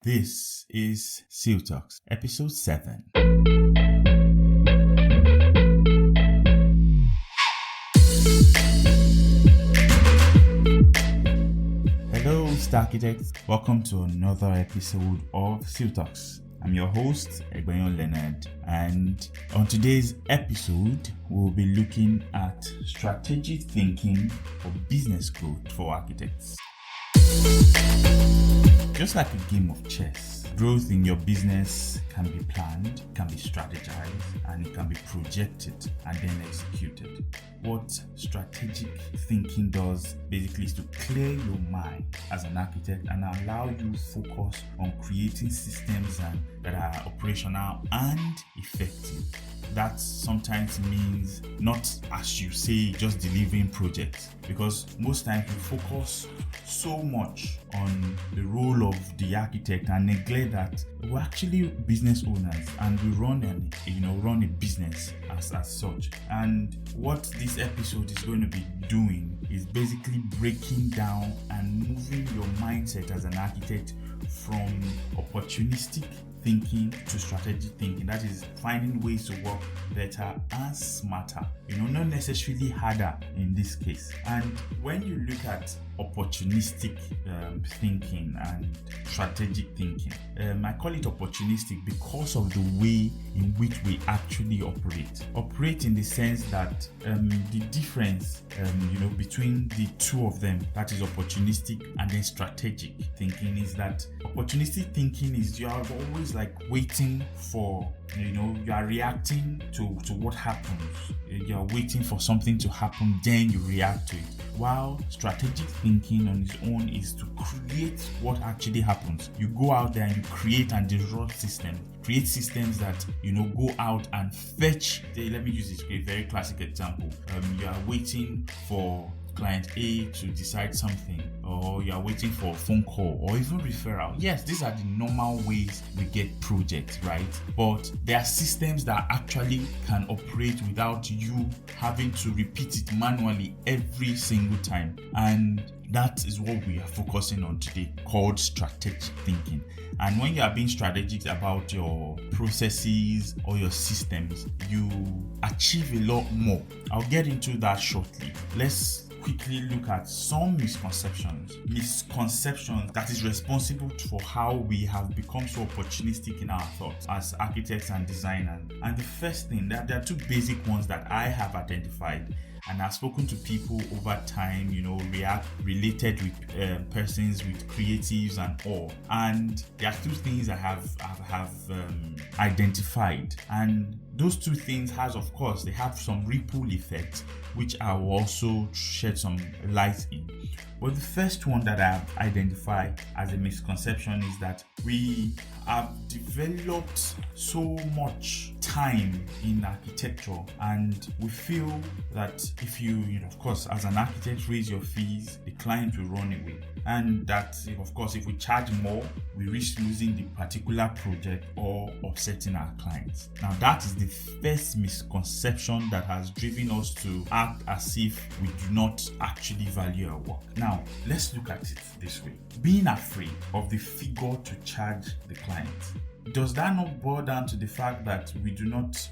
This is SILL Talks, episode 7. Hello, Star Architects. Welcome to another episode of SILL Talks. I'm your host, Egbenyon Leonard, and on today's episode, we'll be looking at strategic thinking for business growth for architects. Just like a game of chess, growth in your business can be planned, can be strategized, and it can be projected and then executed. What strategic thinking does basically is to clear your mind as an architect and allow you to focus on creating systems that are operational and effective. That sometimes means not, as you say, just delivering projects, because most times we focus so much on the role of the architect and neglect that we're actually business owners and we run a business as such. And what this episode is going to be doing is basically breaking down and moving your mindset as an architect from opportunistic thinking to strategic thinking. That is finding ways to work better and smarter, not necessarily harder in this case. And when you look at opportunistic thinking and strategic thinking, I call it opportunistic because of the way in which we actually operate in the sense that the difference between the two of them, that is opportunistic and then strategic thinking, is that opportunistic thinking is you are always like waiting for, you are reacting to what happens. You are waiting for something to happen, then you react to it. While strategic thinking on its own is to create what actually happens. You go out there and you create and disrupt systems. Create systems that, go out and fetch. Let me use this very classic example. You are waiting for client A to decide something, or you are waiting for a phone call or even referral. Yes, these are the normal ways we get projects, right? But there are systems that actually can operate without you having to repeat it manually every single time. And that is what we are focusing on today, called strategic thinking. And when you are being strategic about your processes or your systems, you achieve a lot more. I'll get into that shortly. Let's quickly look at some misconceptions that is responsible for how we have become so opportunistic in our thoughts as architects and designers. And the first thing, there are two basic ones that I have identified, and I've spoken to people over time, related with persons, with creatives and all. And there are two things I have identified. And those two things they have some ripple effects, which I will also shed some light in. But the first one that I have identified as a misconception is that we have developed so much time in architecture, and we feel that if you, as an architect, raise your fees, the client will run away. And that, if we charge more, we risk losing the particular project or upsetting our clients. Now, that is the first misconception that has driven us to act as if we do not actually value our work. Now, let's look at it this way. Being afraid of the figure to charge the client, does that not boil down to the fact that we do not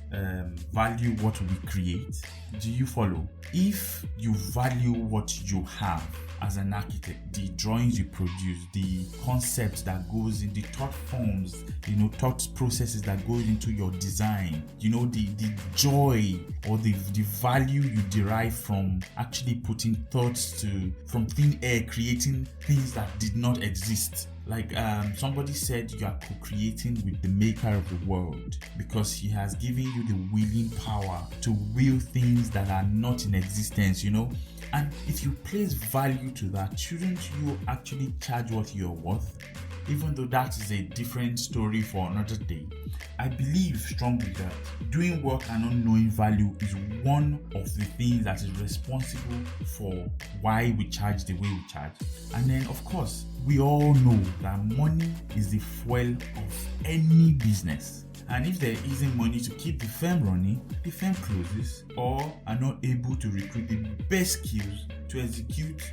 value what we create? Do you follow? If you value what you have as an architect, the drawings you produce, the concepts that goes in, the thought forms, thought processes that goes into your design, the joy or the value you derive from actually putting thoughts from thin air, creating things that did not exist. Like somebody said, you are co-creating with the maker of the world, because he has given you the willing power to will things that are not in existence, And if you place value to that, shouldn't you actually charge what you're worth? Even though that is a different story for another day. I believe strongly that doing work and not knowing value is one of the things that is responsible for why we charge the way we charge. And then, of course, we all know that money is the fuel of any business. And if there isn't money to keep the firm running, the firm closes or are not able to recruit the best skills to execute,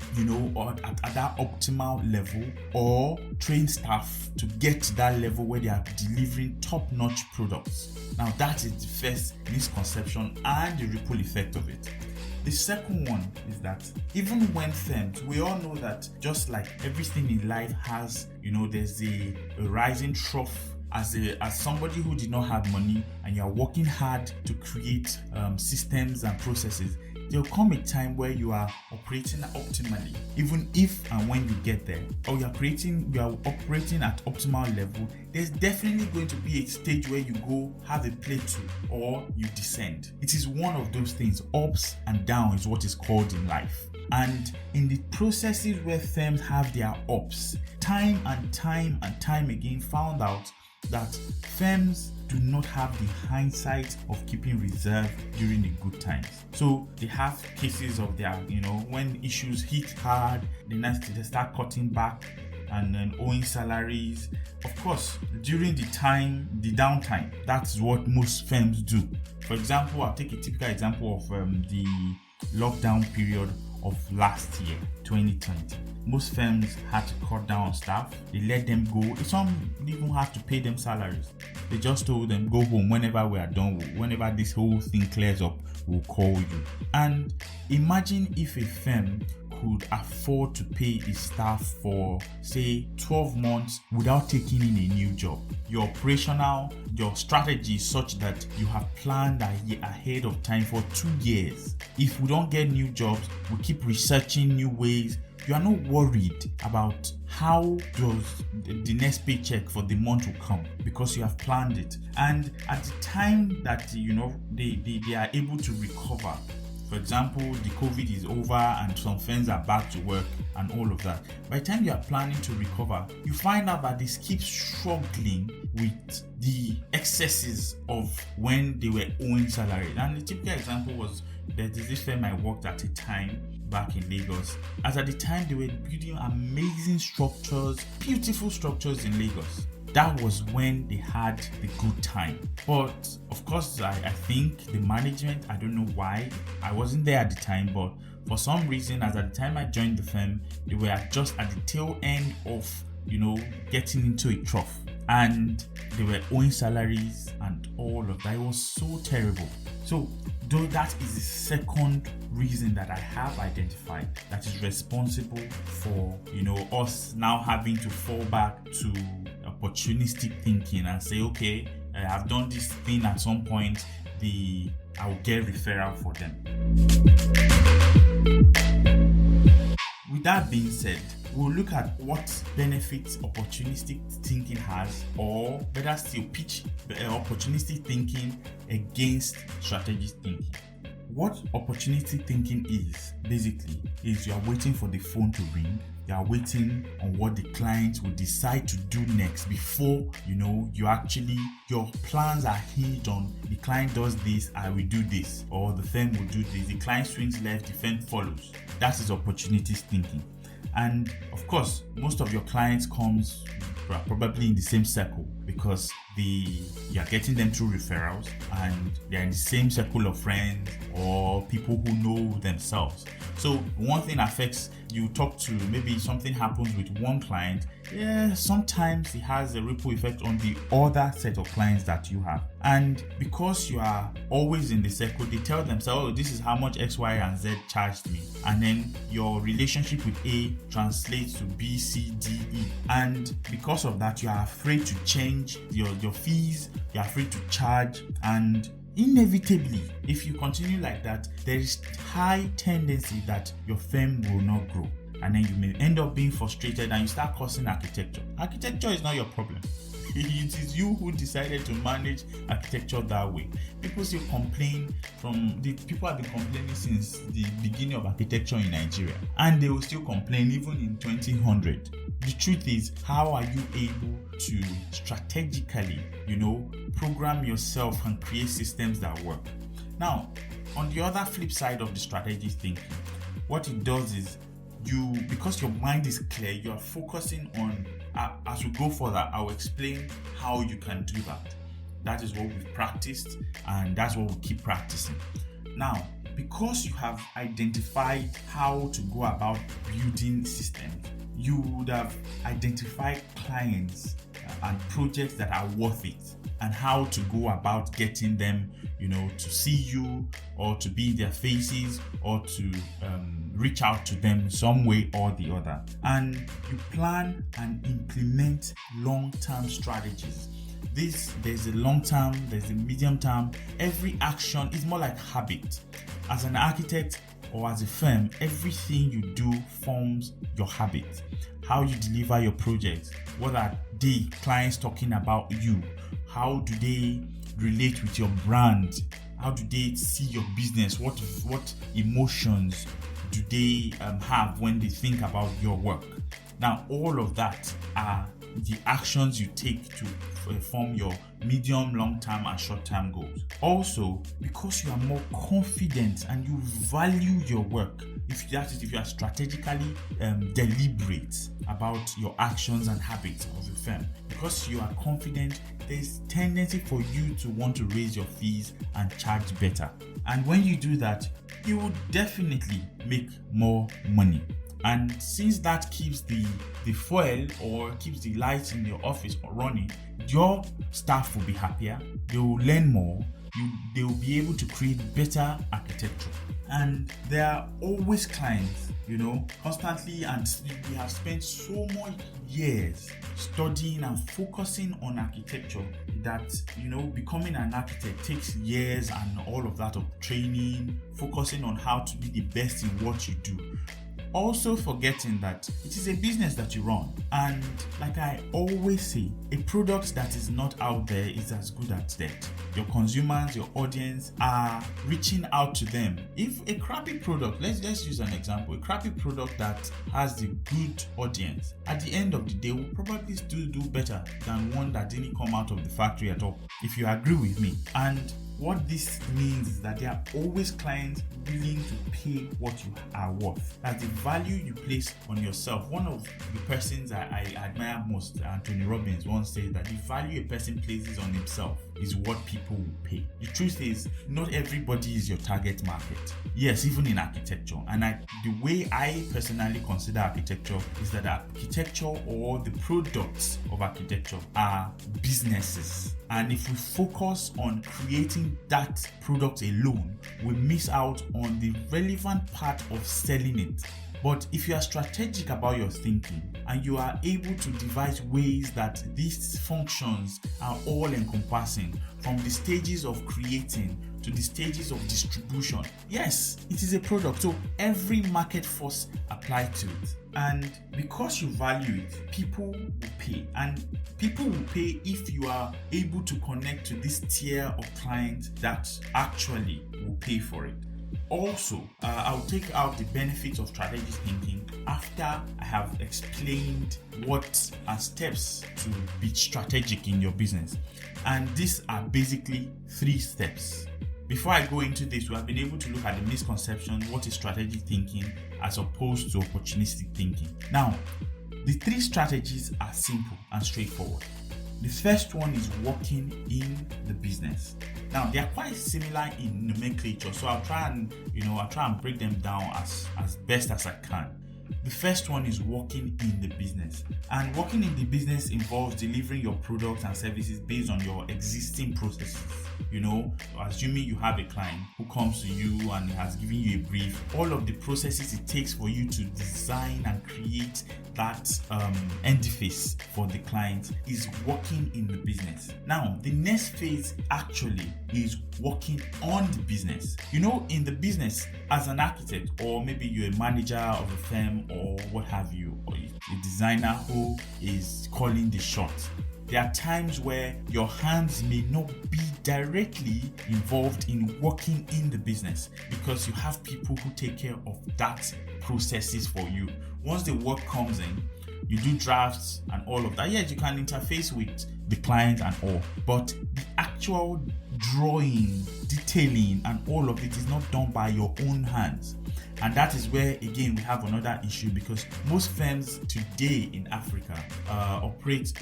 or at that optimal level, or train staff to get to that level where they are delivering top-notch products. Now that is the first misconception and the ripple effect of it. The second one is that even when firms, we all know that just like everything in life has, there's a rising trough. As somebody who did not have money and you're working hard to create systems and processes, there will come a time where you are operating optimally. Even if and when you get there, or you are operating at optimal level, there's definitely going to be a stage where you go have a plateau or you descend. It is one of those things. Ups and downs is what is called in life. And in the processes where firms have their ups, time and time again found out that firms do not have the hindsight of keeping reserve during the good times. So they have cases of their, when issues hit hard, they start cutting back and then owing salaries. Of course, during the downtime, that's what most firms do. For example, I'll take a typical example of the lockdown period of last year, 2020. Most firms had to cut down on staff. They let them go. Some even had to pay them salaries. They just told them, go home whenever we are done. Whenever this whole thing clears up, we'll call you. And imagine if a firm could afford to pay its staff for, say, 12 months without taking in a new job. Your strategy is such that you have planned ahead of time for 2 years. If we don't get new jobs, we keep researching new ways. You are not worried about how does the next paycheck for the month will come, because you have planned it. And at the time that they are able to recover, for example, the COVID is over and some firms are back to work and all of that. By the time you are planning to recover, you find out that they keep struggling with the excesses of when they were owing salary. And the typical example was that this firm I worked at a time back in Lagos. As at the time, they were building amazing structures, beautiful structures in Lagos. That was when they had the good time. But of course, I think the management, I don't know why, I wasn't there at the time, but for some reason, as at the time I joined the firm, they were just at the tail end of, getting into a trough. And they were owing salaries and all of that. It was so terrible. So, though that is the second reason that I have identified that is responsible for, us now having to fall back to opportunistic thinking and say, okay, I've done this thing at some point, I'll get referral for them. With that being said, we'll look at what benefits opportunistic thinking has, or better still, pitch opportunistic thinking against strategic thinking. What opportunistic thinking is, basically, is you are waiting for the phone to ring. You are waiting on what the client will decide to do next before, your plans are hinged on the client does this, I will do this, or the firm will do this. The client swings left, the firm follows. That is opportunistic thinking. And of course, most of your clients comes probably in the same circle, because you are getting them through referrals and they are in the same circle of friends or people who know themselves. So one thing affects, you talk to, maybe something happens with one client, sometimes it has a ripple effect on the other set of clients that you have. And because you are always in the circle, they tell themselves, this is how much X, Y, and Z charged me. And then your relationship with A translates to B, C, D, E. And because of that, you are afraid to change your fees, you're afraid to charge, and inevitably, if you continue like that, there is high tendency that your firm will not grow. And then you may end up being frustrated and you start cursing architecture. Architecture is not your problem. It is you who decided to manage architecture that way. People still complain people have been complaining since the beginning of architecture in Nigeria. And they will still complain even in 2000. The truth is, how are you able to strategically, program yourself and create systems that work? Now, on the other flip side of the strategic thinking, what it does is because your mind is clear, you are focusing on, as we go further, I'll explain how you can do that. That is what we've practiced, and that's what we keep practicing. Now, because you have identified how to go about building systems, you would have identified clients and projects that are worth it, and how to go about getting them, to see you, or to be in their faces, or to reach out to them some way or the other. And you plan and implement long-term strategies. There's a long term, there's a medium term. Every action is more like habit. As an architect or as a firm, everything you do forms your habit. How you deliver your projects, what are the clients talking about you? How do they relate with your brand? How do they see your business? What emotions do they have when they think about your work? Now, all of that are the actions you take to form your medium, long-term and short-term goals. Also, because you are more confident and you value your work, if you are strategically deliberate about your actions and habits of the firm, because you are confident, there's tendency for you to want to raise your fees and charge better. And when you do that, you will definitely make more money. And since that keeps the fuel or keeps the lights in your office running, your staff will be happier, they will learn more, they will be able to create better architecture. And there are always clients, constantly, and we have spent so much years studying and focusing on architecture that, becoming an architect takes years and all of that of training, focusing on how to be the best in what you do. Also forgetting that it is a business that you run, and like I always say, a product that is not out there is as good as dead. Your consumers, your audience are reaching out to them. If a crappy product, let's use an example, a crappy product that has the good audience, at the end of the day will probably still do better than one that didn't come out of the factory at all, if you agree with me. And what this means is that there are always clients willing to pay what you are worth. That's the value you place on yourself. One of the persons I admire most, Anthony Robbins, once said that the value a person places on himself is what people will pay. The truth is, not everybody is your target market. Yes, even in architecture. And the way I personally consider architecture is that architecture or the products of architecture are businesses. And if we focus on creating that product alone, we miss out on the relevant part of selling it. But if you are strategic about your thinking and you are able to devise ways that these functions are all encompassing, from the stages of creating to the stages of distribution, yes, it is a product. So every market force applied to it. And because you value it, people will pay. And people will pay if you are able to connect to this tier of clients that actually will pay for it. Also, I'll take out the benefits of strategic thinking after I have explained what are steps to be strategic in your business. And these are basically 3 steps. Before I go into this, we have been able to look at the misconception, what is strategic thinking as opposed to opportunistic thinking. Now, the 3 strategies are simple and straightforward. The first one is working in the business. Now, they are quite similar in nomenclature, so I'll try and break them down as best as I can. The first one is working in the business. And working in the business involves delivering your products and services based on your existing processes. Assuming you have a client who comes to you and has given you a brief, all of the processes it takes for you to design and create that interface for the client is working in the business. Now, the next phase actually is working on the business. In the business, as an architect, or maybe you're a manager of a firm or what have you, or a designer who is calling the shots, there are times where your hands may not be directly involved in working in the business because you have people who take care of that processes for you. Once the work comes in, you do drafts and all of that. Yes, you can interface with the client and all, but the actual drawing, detailing and all of it is not done by your own hands. And that is where, again, we have another issue, because most firms today in Africa operate,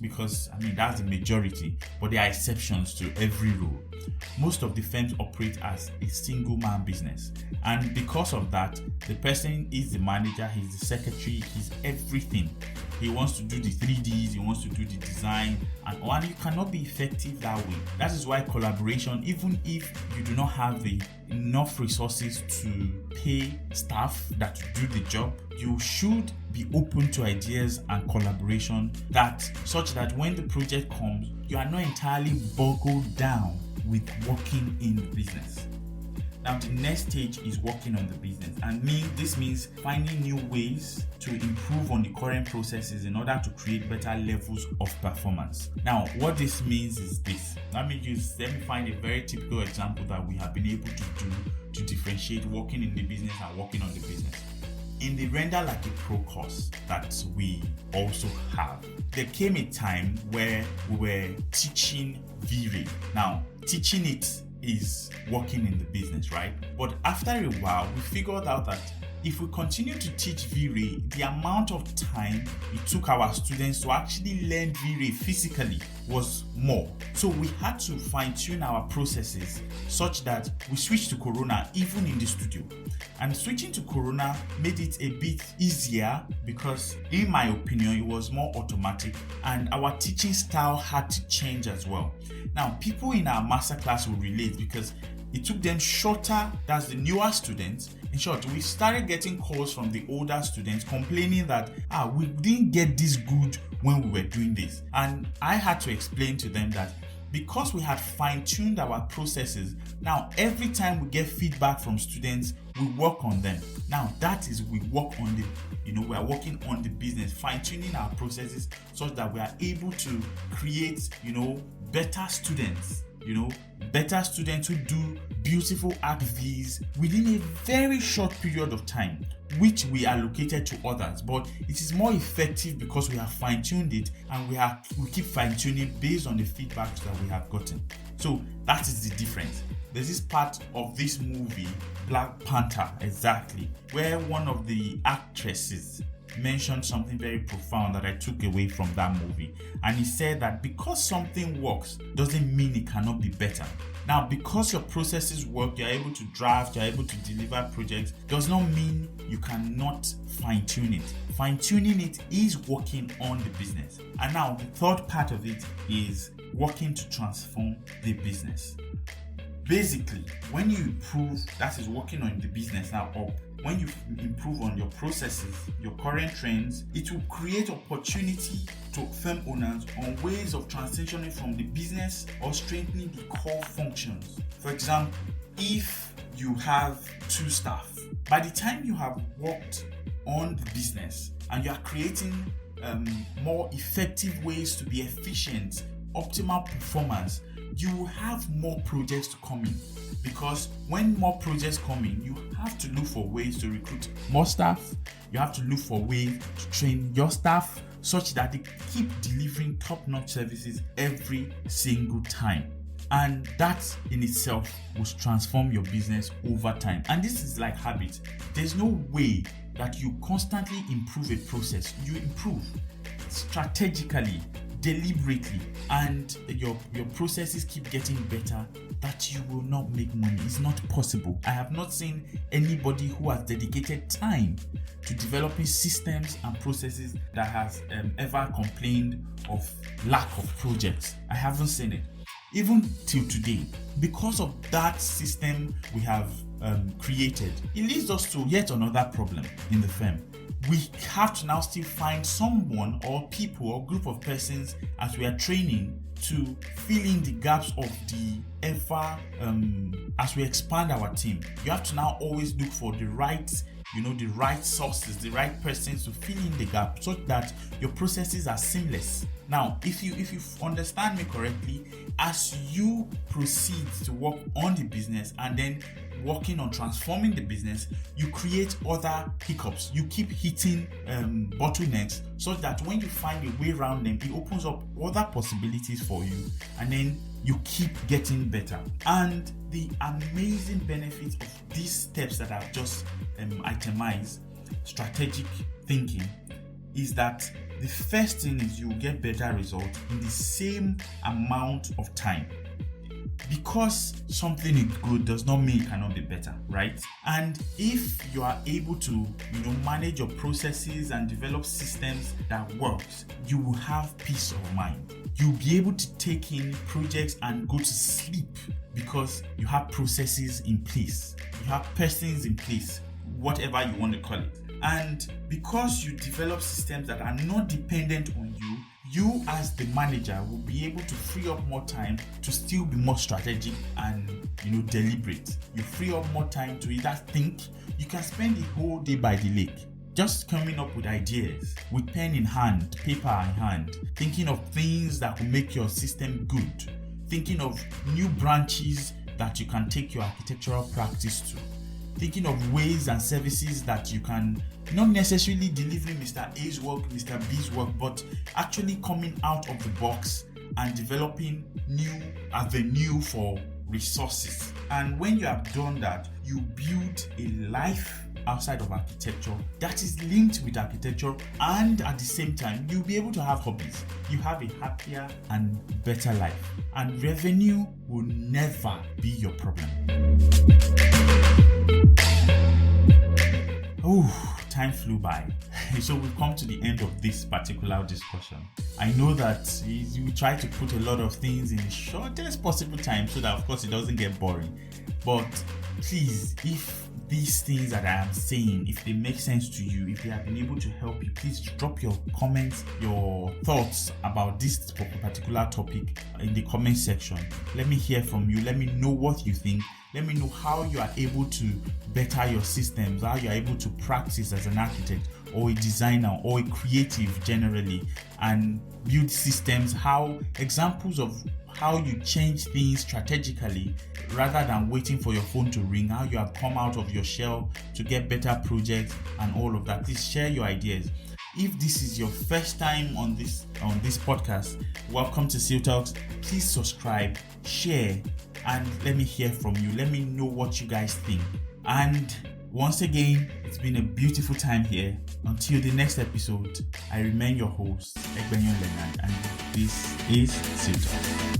because that's the majority, but there are exceptions to every rule. Most of the firms operate as a single man business. And because of that, the person is the manager, he's the secretary, he's everything. He wants to do the 3Ds, he wants to do the design, and you cannot be effective that way. That is why collaboration, even if you do not have enough resources to pay staff that do the job, you should be open to ideas and collaboration such that when the project comes, you are not entirely boggled down with working in the business. Now, the next stage is working on the business, and this means finding new ways to improve on the current processes in order to create better levels of performance. Now, what this means is this. Let me find a very typical example that we have been able to do to differentiate working in the business and working on the business. In the Render Like a Pro course that we also have, there came a time where we were teaching V-Ray. Now, teaching it is working in the business, right? But after a while, we figured out that if we continue to teach V-Ray, the amount of time it took our students to actually learn V-Ray physically was more. So we had to fine-tune our processes such that we switched to Corona even in the studio. And switching to Corona made it a bit easier because, in my opinion, it was more automatic, and our teaching style had to change as well. Now, people in our masterclass will relate because it took them shorter, that's the newer students. In short, we started getting calls from the older students complaining that we didn't get this good when we were doing this. And I had to explain to them that because we had fine-tuned our processes, now every time we get feedback from students, we work on them. Now that is, we work on we are working on the business, fine-tuning our processes such that we are able to create, better students. Better students who do beautiful activities within a very short period of time, which we allocated to others. But it is more effective because we have fine-tuned it, and we keep fine-tuning based on the feedback that we have gotten. So that is the difference. There's this part of this movie, Black Panther, exactly, where one of the actresses mentioned something very profound that I took away from that movie. And he said that because something works doesn't mean it cannot be better. Now, because your processes work, you're able to draft, you're able to deliver projects, does not mean you cannot fine-tune it. Fine-tuning it is working on the business. And now the third part of it is working to transform the business. Basically, when you improve, that is working on the business now up. When you improve on your processes, your current trends, it will create opportunity to firm owners on ways of transitioning from the business or strengthening the core functions. For example, if you have 2 staff, by the time you have worked on the business and you are creating more effective ways to be efficient, optimal performance, you will have more projects to come in. Because when more projects come in, you have to look for ways to recruit more staff. You have to look for ways to train your staff such that they keep delivering top-notch services every single time. And that in itself will transform your business over time. And this is like habit. There's no way that you constantly improve a process. You improve strategically, deliberately, and your processes keep getting better, that you will not make money. It's not possible. I have not seen anybody who has dedicated time to developing systems and processes that has ever complained of lack of projects. I haven't seen it. Even till today, because of that system we have created, it leads us to yet another problem in the firm. We have to now still find someone or people or group of persons as we are training to fill in the gaps of as we expand our team. You have to now always look for the right sources, the right persons to fill in the gap so that your processes are seamless. Now, if you understand me correctly, as you proceed to work on the business and then working on transforming the business, you create other hiccups. You keep hitting bottlenecks so that when you find a way around them, it opens up other possibilities for you, and then you keep getting better. And the amazing benefit of these steps that I've just itemized, strategic thinking, is that the first thing is you get better results in the same amount of time. Because something is good does not mean it cannot be better, right? And if you are able to, manage your processes and develop systems that works, you will have peace of mind. You'll be able to take in projects and go to sleep because you have processes in place. You have persons in place, whatever you want to call it. And because you develop systems that are not dependent on you, you as the manager will be able to free up more time to still be more strategic and deliberate. You free up more time to either think. You can spend the whole day by the lake just coming up with ideas, with pen in hand, paper in hand, thinking of things that will make your system good, thinking of new branches that you can take your architectural practice to, thinking of ways and services that you can not necessarily delivering Mr. A's work, Mr. B's work, but actually coming out of the box and developing new avenue for resources. And when you have done that, you build a life outside of architecture that is linked with architecture, and at the same time you'll be able to have hobbies. You have a happier and better life, and revenue will never be your problem. Time flew by. So we've come to the end of this particular discussion. I know that we try to put a lot of things in the shortest possible time so that of course it doesn't get boring. But please, if these things that I am saying, if they make sense to you, if they have been able to help you, please drop your comments, your thoughts about this particular topic in the comment section. Let me hear from you. Let me know what you think. Let me know how you are able to better your systems, how you are able to practice as an architect or a designer or a creative generally, and build systems, how examples of how you change things strategically rather than waiting for your phone to ring, how you have come out of your shell to get better projects and all of that. Please share your ideas. If this is your first time on this podcast, welcome to SILL Talks. Please subscribe, share, and let me hear from you. Let me know what you guys think. And once again, it's been a beautiful time here. Until the next episode, I remain your host, Egbenyon Leonard, and this is SILL Talks.